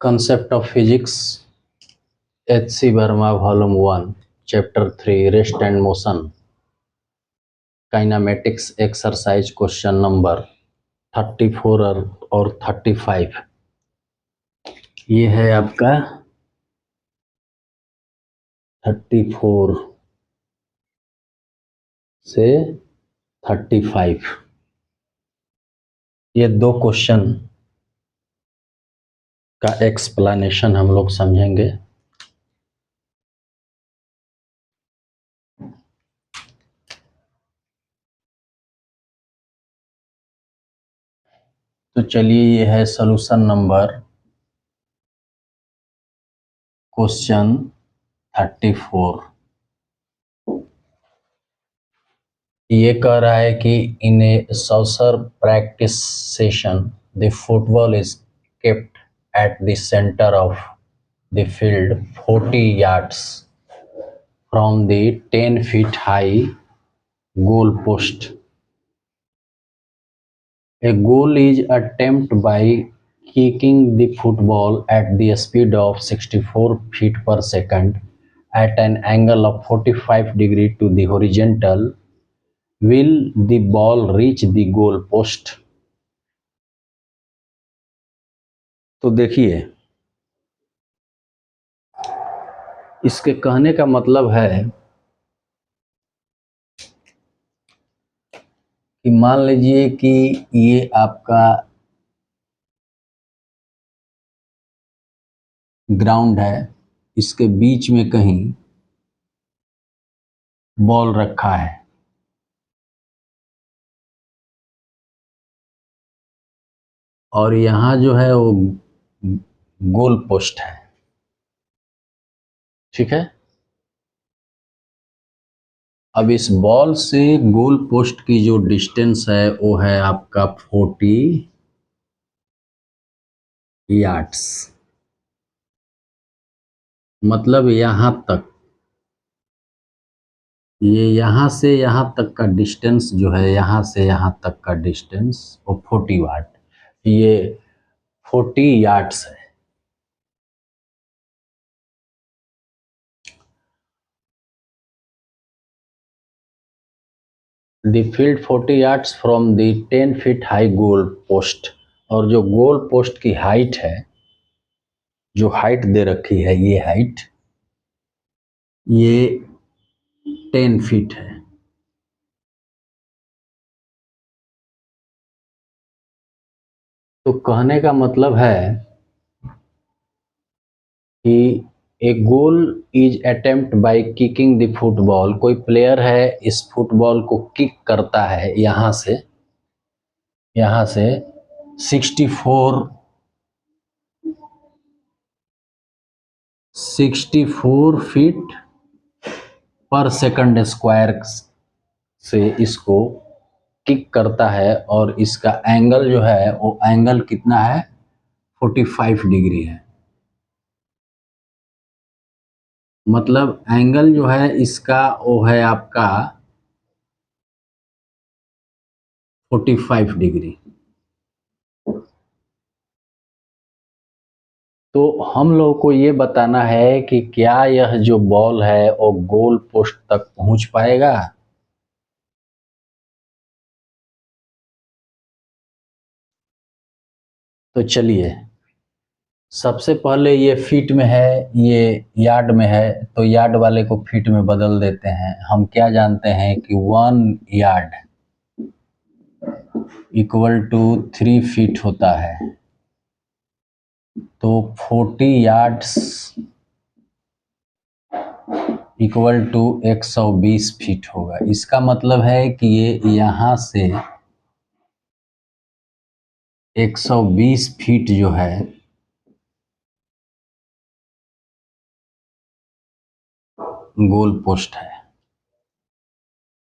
Concept of Physics, H.C. Verma, Volume 1, Chapter 3, Rest and Motion, Kinematics Exercise, Question number 34 और 35। ये है आपका 34 से 35। ये दो क्वेश्चन का एक्सप्लेनेशन हम लोग समझेंगे। तो चलिए, ये है सॉल्यूशन नंबर क्वेश्चन 34। ये कह रहा है कि in a soccer practice session the football is kept at the centre of the field 40 yards from the 10 feet high goal post. A goal is attempted by kicking the football at the speed of 64 feet per second at an angle of 45 degrees to the horizontal. Will the ball reach the goal post? तो देखिए, इसके कहने का मतलब है कि मान लीजिए कि ये आपका ग्राउंड है, इसके बीच में कहीं बॉल रखा है और यहाँ जो है वो गोल पोस्ट है। ठीक है, अब इस बॉल से गोल पोस्ट की जो डिस्टेंस है वो है आपका 40 yards। मतलब यहाँ तक, ये यहाँ से यहाँ तक का डिस्टेंस जो है, यहाँ से यहाँ तक का डिस्टेंस वो 40 वाट, ये 40 yards है। The field 40 yards from the 10 feet high goal post. और जो गोल पोस्ट की हाइट है, जो हाइट दे रखी है, ये हाइट ये 10 feet है। तो कहने का मतलब है कि एक goal is attempt bye kicking the football. कोई प्लेयर है, इस फुटबॉल को किक करता है यहाँ से 64 फीट पर सेकंड स्क्वायर से इसको किक करता है और इसका एंगल जो है वो एंगल कितना है, 45 डिग्री है। मतलब एंगल जो है इसका वो है आपका 45 डिग्री। तो हम लोग को ये बताना है कि क्या यह जो बॉल है वो गोल पोस्ट तक पहुंच पाएगा। तो चलिए, सबसे पहले ये फीट में है, ये यार्ड में है, तो यार्ड वाले को फीट में बदल देते हैं। हम क्या जानते हैं कि 1 yard इक्वल टू 3 feet होता है। तो 40 yards इक्वल टू 120 फीट होगा। इसका मतलब है कि ये यहाँ से 120 फीट जो है गोल पोस्ट है।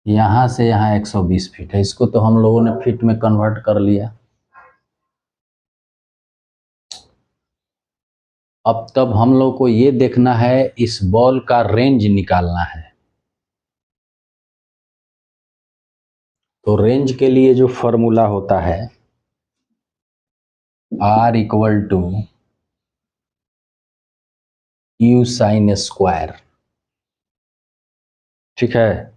यहाँ से यहाँ 120 फीट है। इसको तो हम लोगों ने फीट में कन्वर्ट कर लिया। अब तब हम लोग को ये देखना है, इस बॉल का रेंज निकालना है। तो रेंज के लिए जो फॉर्मूला होता है, R equal to u sine square, ठीक है।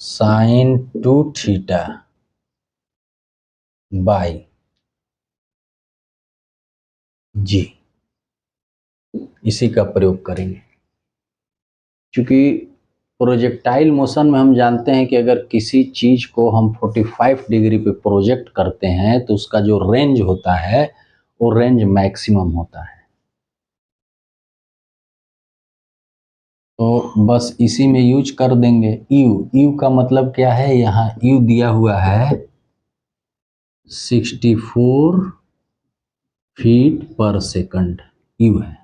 साइन 2 थीटा बाई जी, इसी का प्रयोग करेंगे। क्योंकि प्रोजेक्टाइल मोशन में हम जानते हैं कि अगर किसी चीज को हम 45 डिग्री पे प्रोजेक्ट करते हैं तो उसका जो रेंज होता है वो रेंज मैक्सिमम होता है। तो बस इसी में यूज कर देंगे। यू का मतलब क्या है, यहाँ यू दिया हुआ है 64 फीट पर सेकंड, यू है।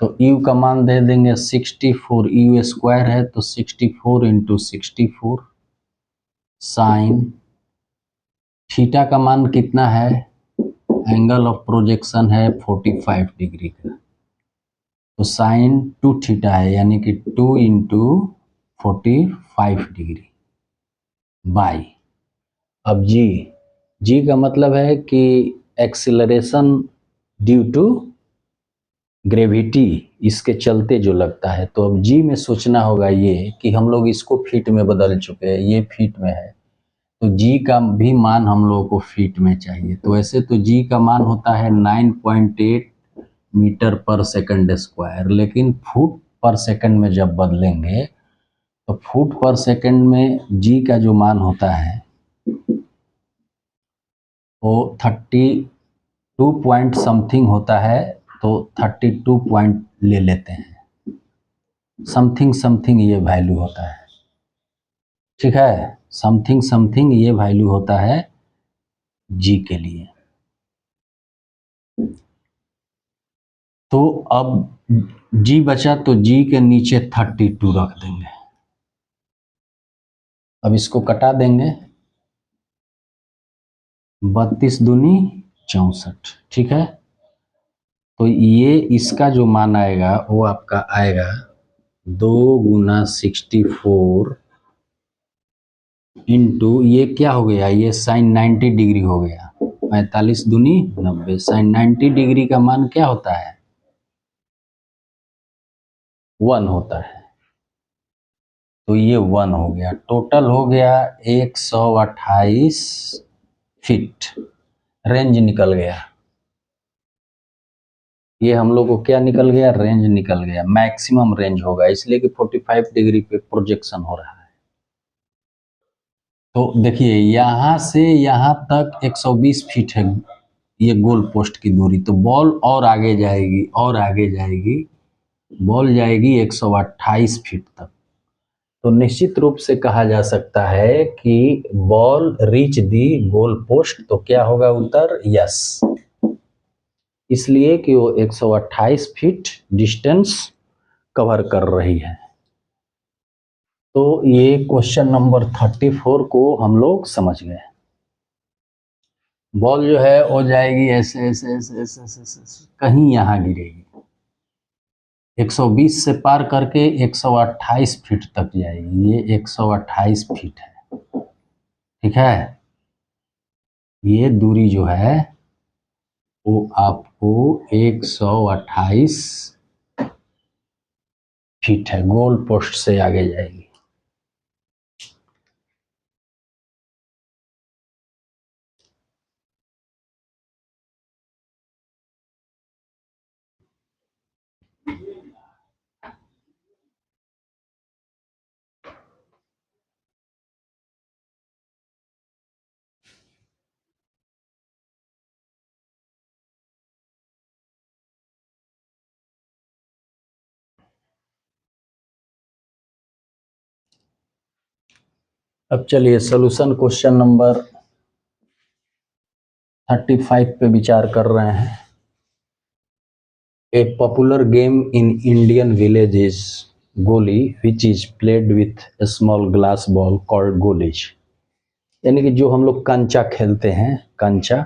तो यू का मान दे देंगे 64, यू स्क्वायर है तो 64 इंटू 64 साइन थीटा का मान कितना है, एंगल ऑफ प्रोजेक्शन है 45 डिग्री का, तो साइन 2 थीटा है यानी कि 2 इंटू 45 डिग्री बाई। अब जी का मतलब है कि एक्सीलरेशन ड्यू टू ग्रेविटी, इसके चलते जो लगता है। तो अब जी में सोचना होगा ये कि हम लोग इसको फीट में बदल चुके हैं, ये फीट में है तो जी का भी मान हम लोगों को फीट में चाहिए। तो वैसे तो जी का मान होता है 9.8 मीटर पर सेकंड स्क्वायर, लेकिन फुट पर सेकंड में जब बदलेंगे तो फुट पर सेकंड में जी का जो मान होता है वो 32 पॉइंट समथिंग होता है, तो 32 पॉइंट ले लेते हैं, समथिंग समथिंग ये वैल्यू होता है, ठीक है। समथिंग समथिंग ये वैल्यू होता है जी के लिए। तो अब जी बचा तो जी के नीचे 32 रख देंगे। अब इसको कटा देंगे, 32 दूनी 64, ठीक है। तो ये इसका जो मान आएगा वो आपका आएगा 2 गुना 64 इंटू ये क्या हो गया, ये साइन 90 डिग्री हो गया, 45 दूनी 90, साइन 90 डिग्री का मान क्या होता है 1 होता है। तो ये 1 हो गया, टोटल हो गया 128 फीट, रेंज निकल गया। ये हम लोग को क्या निकल गया, रेंज निकल गया, मैक्सिमम रेंज होगा इसलिए कि 45 डिग्री पे प्रोजेक्शन हो रहा है। तो देखिए यहाँ से यहाँ तक 120 फीट है ये गोल पोस्ट की दूरी, तो बॉल और आगे जाएगी और आगे जाएगी, बॉल जाएगी 128 फीट तक। तो निश्चित रूप से कहा जा सकता है कि बॉल रीच दी गोल पोस्ट, तो क्या होगा उत्तर, यस, इसलिए कि वो 128 फीट डिस्टेंस कवर कर रही है। तो ये क्वेश्चन नंबर 34 को हम लोग समझ गए। बॉल जो है वो जाएगी ऐसे ऐसे ऐसे ऐसे ऐसे, ऐसे, ऐसे कहीं यहाँ गिरेगी, 120 से पार करके 128 फीट तक जाएगी, ये 128 फीट है, ठीक है। ये दूरी जो है वो आपको 128 फीट है, गोल पोस्ट से आगे जाएगी। अब चलिए सॉल्यूशन क्वेश्चन नंबर 35 पे विचार कर रहे हैं। A popular game in Indian village is goli, which is played with a small glass ball called गोलीज, यानी कि जो हम लोग कंचा खेलते हैं, कंचा,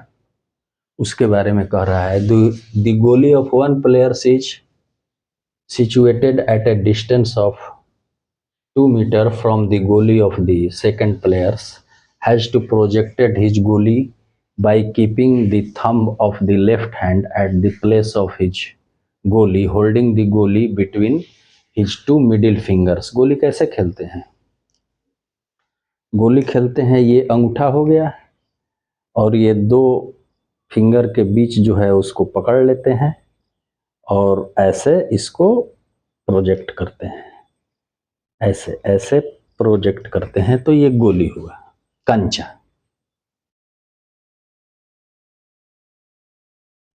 उसके बारे में कह रहा है। द गोली of one player is situated at a distance of 2 meters from the goalie of the second players has to projected his goalie by keeping the thumb of the left hand at the place of his गोली, holding the गोली between his two middle fingers। गोली कैसे खेलते हैं? गोली खेलते हैं, ये अंगूठा हो गया और ये दो फिंगर के बीच जो है उसको पकड़ लेते हैं और ऐसे इसको प्रोजेक्ट करते हैं, ऐसे ऐसे प्रोजेक्ट करते हैं, तो ये गोली हुआ, कंचा।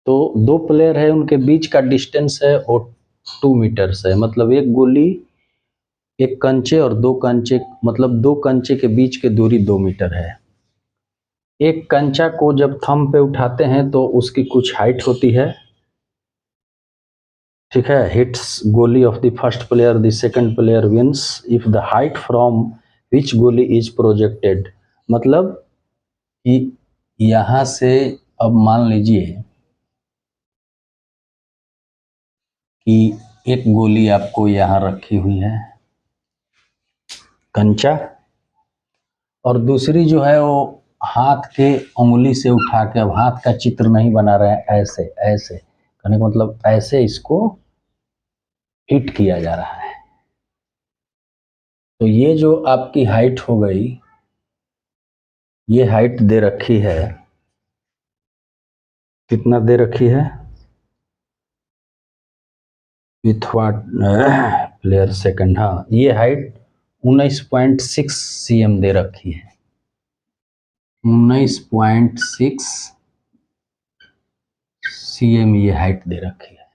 तो दो प्लेयर है, उनके बीच का डिस्टेंस है वो 2 मीटर है, मतलब एक गोली एक कंचे और दो कंचे, मतलब दो कंचे के बीच की दूरी 2 मीटर है। एक कंचा को जब थंब पे उठाते हैं तो उसकी कुछ हाइट होती है, ठीक है। हिट्स गोली of the first player, the second player wins if the height from which गोली इज प्रोजेक्टेड। मतलब कि यहां से अब मान लीजिए कि एक गोली आपको यहां रखी हुई है कंचा, और दूसरी जो है वो हाथ के उंगली से उठा के, अब हाथ का चित्र नहीं बना रहे हैं, ऐसे ऐसे कहने का मतलब ऐसे इसको हिट किया जा रहा है। तो ये जो आपकी हाइट हो गई, ये हाइट दे रखी है, कितना दे रखी है विथ व्हाट प्लेयर सेकंड, हाँ ये हाइट 19.6 cm दे रखी है, 19.6 cm ये हाइट दे रखी है।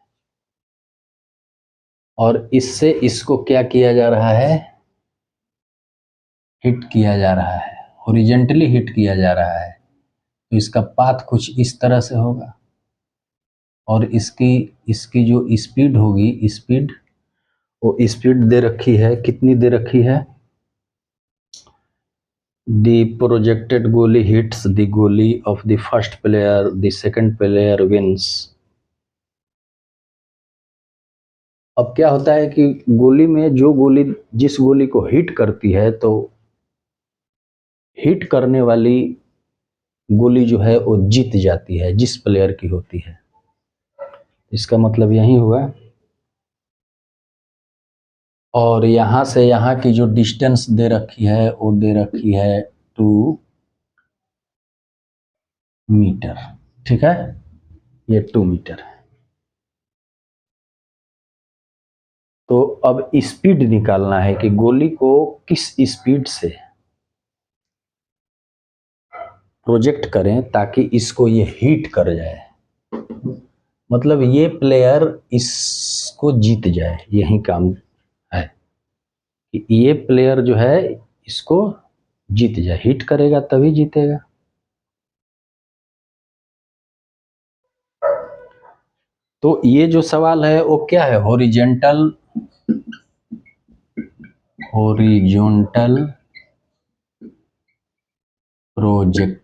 और इससे इसको क्या किया जा रहा है, हिट किया जा रहा है, हॉरिजेंटली हिट किया जा रहा है। तो इसका पाथ कुछ इस तरह से होगा और इसकी इसकी जो स्पीड होगी, स्पीड वो स्पीड दे रखी है, कितनी दे रखी है, द प्रोजेक्टेड गोली हिट्स द गोली of the first player, the second player wins. अब क्या होता है कि गोली में जो गोली जिस गोली को हिट करती है, तो हिट करने वाली गोली जो है वो जीत जाती है जिस प्लेयर की होती है। इसका मतलब यही हुआ। और यहाँ से यहाँ की जो डिस्टेंस दे रखी है वो दे रखी है 2 मीटर, ठीक है, ये 2 मीटर है। तो अब स्पीड निकालना है कि गोली को किस स्पीड से प्रोजेक्ट करें ताकि इसको ये हिट कर जाए, मतलब ये प्लेयर इसको जीत जाए, यही काम है कि ये प्लेयर जो है इसको जीत जाए, हिट करेगा तभी जीतेगा। तो ये जो सवाल है वो क्या है, हॉरिजेंटल प्रोजेक्टाइल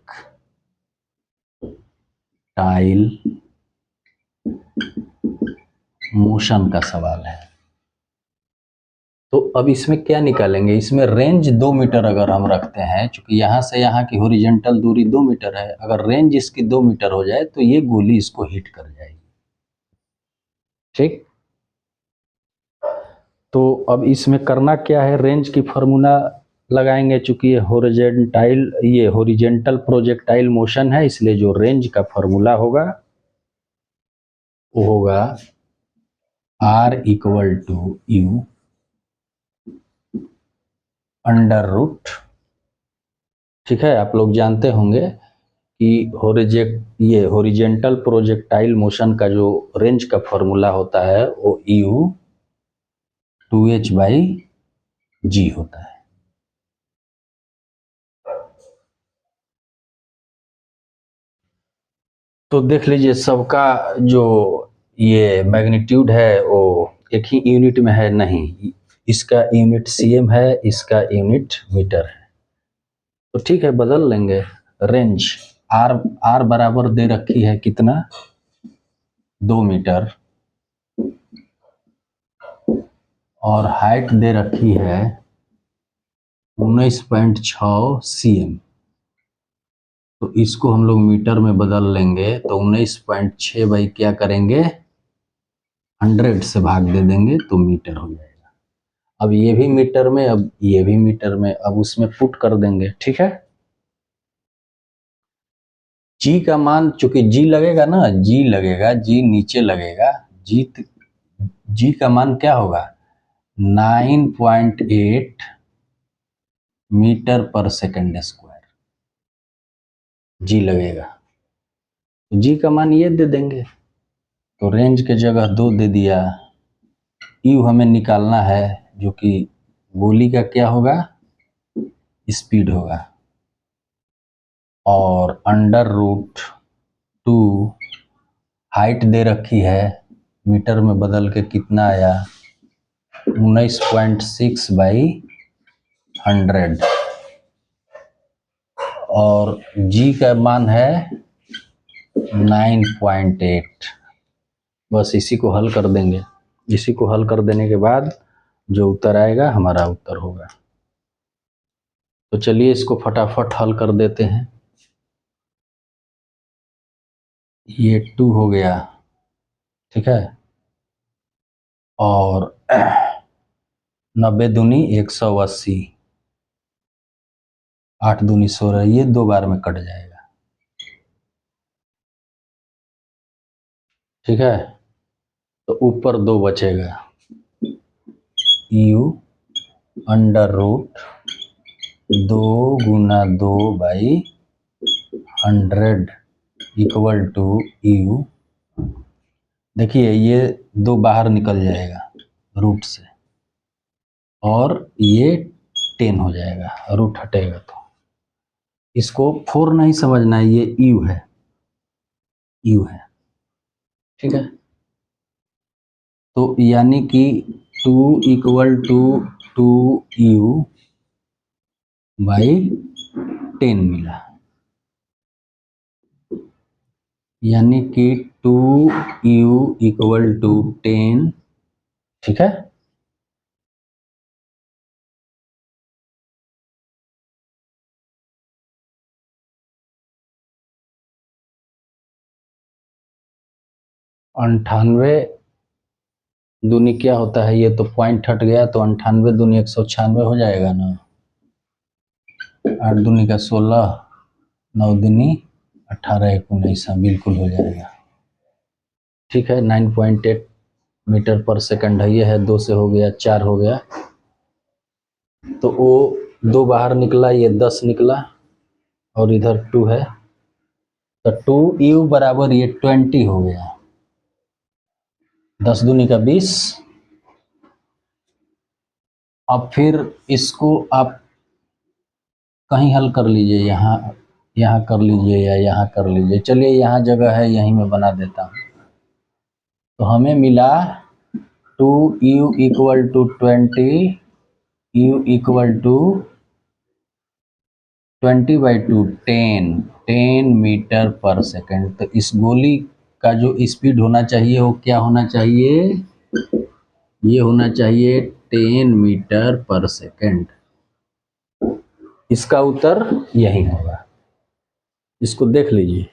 मोशन का सवाल है। तो अब इसमें क्या निकालेंगे, इसमें रेंज 2 मीटर अगर हम रखते हैं, चूंकि यहाँ से यहाँ की हॉरिजेंटल दूरी 2 मीटर है, अगर रेंज इसकी 2 मीटर हो जाए तो ये गोली इसको हिट कर जाएगी, ठीक। तो अब इसमें करना क्या है, रेंज की फार्मूला लगाएंगे, चूंकि ये हॉरिजेंटल प्रोजेक्टाइल मोशन है, इसलिए जो रेंज का फार्मूला होगा वो होगा R equal to u under root, ठीक है। आप लोग जानते होंगे कि ये हॉरिजेंटल प्रोजेक्टाइल मोशन का जो रेंज का फॉर्मूला होता है वो U 2h/g होता है। तो देख लीजिए सबका जो ये मैग्नीट्यूड है वो एक ही यूनिट में है नहीं, इसका यूनिट cm है, इसका यूनिट मीटर है। तो ठीक है, बदल लेंगे। रेंज R बराबर दे रखी है कितना, 2 मीटर, और हाइट दे रखी है 19.6 cm। तो इसको हम लोग मीटर में बदल लेंगे, तो 19.6 भाई क्या करेंगे, 100 से भाग दे देंगे तो मीटर हो जाएगा। अब ये भी मीटर में, अब ये भी मीटर में, अब उसमें पुट कर देंगे। ठीक है, जी का मान, चूंकि जी लगेगा ना, जी लगेगा, जी नीचे लगेगा, जी का मान क्या होगा, 9.8 मीटर पर सेकंड स्क्वायर जी लगेगा। तो जी का मान ये दे देंगे, तो रेंज के जगह 2 दे दिया। यू हमें निकालना है, जो कि गोली का क्या होगा, स्पीड होगा। और √2 हाइट दे रखी है, मीटर में बदल के कितना आया, 19.6 बाई 100। और जी का मान है 9.8। बस इसी को हल कर देंगे। इसी को हल कर देने के बाद जो उत्तर आएगा हमारा उत्तर होगा। तो चलिए इसको फटाफट हल कर देते हैं। ये 2 हो गया, ठीक है, और 90 दूनी 180, 8 दूनी 16, ये 2 बार में कट जाएगा। ठीक है, तो ऊपर 2 बचेगा, यू √2 गुना 2 बाई 100 इक्वल टू यू। देखिए ये 2 बाहर निकल जाएगा रूट से, और ये 10 हो जाएगा, रूट हटेगा। तो इसको 4 नहीं समझना है, ये यू है, यू है। ठीक है, तो यानी कि 2 इक्वल टू 2u बाई 10 मिला, यानी कि 2u इक्वल टू 10। ठीक है, अंठानवे दूनी क्या होता है, ये तो पॉइंट हट गया, तो 98 दूनी 196 हो जाएगा ना, 8 दूनी का 16, 9 दूनी 18, 19, बिल्कुल हो जाएगा। ठीक है, 9.8 मीटर पर सेकंड है, ये है, 2 से हो गया, 4 हो गया, तो वो 2 बाहर निकला, ये 10 निकला, और इधर 2 है, तो 2u बराबर ये 20 हो गया, 10 दूनी का 20। अब फिर इसको आप कहीं हल कर लीजिए, यहाँ कर लीजिए या यहाँ कर लीजिए, चलिए यहाँ जगह है, यहीं में बना देता हूँ। तो हमें मिला 2u equal to 20, u equal to 20/2, 10 metre पर सेकंड। तो इस गोली का जो स्पीड होना चाहिए वो क्या होना चाहिए, ये होना चाहिए 10 मीटर पर सेकंड। इसका उत्तर यही होगा, इसको देख लीजिए।